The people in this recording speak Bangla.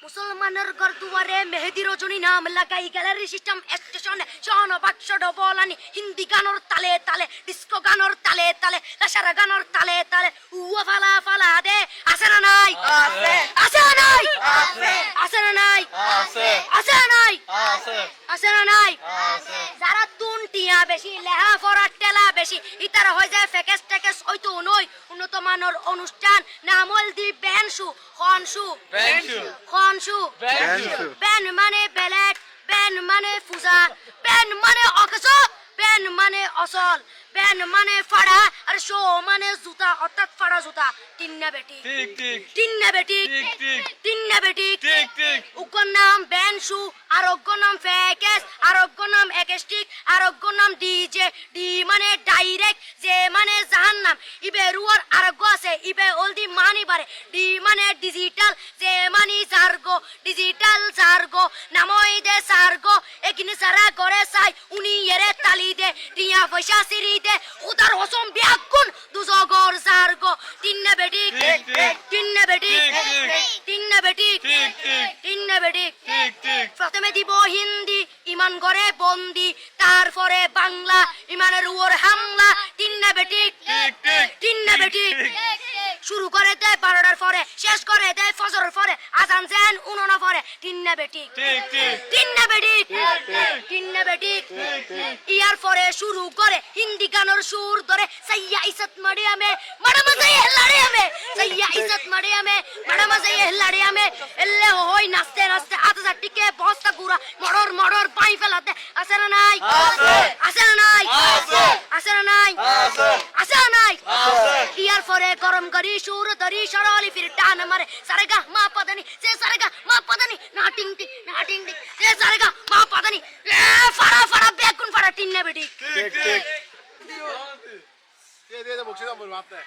মুসলমানের ঘর দুয়ারে মেহেদি রজনী নাম লাগাই গ্যালারি সিস্টেম স্টেশনে শহন বাক্স ডবলানি হিন্দি গানোর তালে তালে ডিস্কো গানোর তালে তালে লাসারা গানোর তালে তালে উয়া ফালা ফালা দে আছে না নাই আছে আছে না নাই আছে আছে না নাই আছে আছে না নাই আছে আছে না নাই আছে যারা তুনটিয়া বেশি লেহা ফরা টেলা বেশি ইতারা হয়ে যায় ফেকেস টেকেস হয়তো নয় উন্নত মানের অনুষ্ঠান নামল দি বেনশু খনশু খনশু বেন মানে বেলেট বেন মানে ফুজা বেন মানে অকস বেন মানে অসল বেন মানে ফাড়া আর শো মানে জুতা অর্থাৎ ফাড়া জুতা তিন্না বেটি ঠিক ঠিক তিন্না বেটি ঠিক ঠিক তিন্না বেটি ঠিক ঠিক উগ্র নাম বেনশু আরোগ্য নাম ফেকেস আরোগ্য নাম একেস্টিক আরোগ্য নাম ডিজে ডি মানে ডাইরেক্ট যে মানে জাহান্নাম ইবে রুয়ার আরোগ্য আছে ইবে অলদি মানি বারে ডি মানে ডিজিটাল যে মানি জার্গো ডিজিটাল জার্গো নামই দে সার্গো একিনি সারা করে সাই উনি এরে তালি দে টিয়া পয়সা সিরি দে উদার হসম বিয়াকুন দুজগর জার্গো তিন্না বেটি ঠিক ঠিক তিন্না বেটি ঠিক ঠিক তিন্না বেটি ঠিক ঠিক তিন্না বেটি ঠিক ঠিক প্রথমে দিব হিন্দি ইমান করে বন্দি তারপরে বাংলা ইমানের উপর হামলা তিন্না বেটি ঠিক ঠিক তিন্না বেটি শুরু করে দেয় 12টার পরে শেষ করে দেয় ফজরের পরে আজান যেন উননা পরে তিন্না বেটি ঠিক ঠিক তিন্না বেটি ঠিক ঠিক তিন্না বেটি ঠিক ঠিক ইয়ার পরে শুরু করে হিন্দি গানের সুর ধরে সাইয়া ইজ্জত মারিয়ামে ম্যাডাম যাই হেলাড়িয়ামে সাইয়া ইজ্জত মারিয়ামে ম্যাডাম যাই হেলাড়িয়ামে এলে হই নাচতে নাচতে আধা টিকে বস্তা গুড়া মড়র মড়র পাই ফেলাতে আছে না নাই আছে আছে না নাই আছে আছে না নাই আছে আছে না নাই আছে ইয়ার পরে গরম করি সুর ধরি সরলি ফির টান মারে সারেগা মা পদানি সে সারেগা মা পদানি না টিং টিং না টিং টিং সে সারেগা মা পদানি ফাড়া ফাড়া বেগুন ফাড়া টিন্না বেটি ঠিক ঠিক দিয়ে দিয়ে বকশিশ বলবো আপনি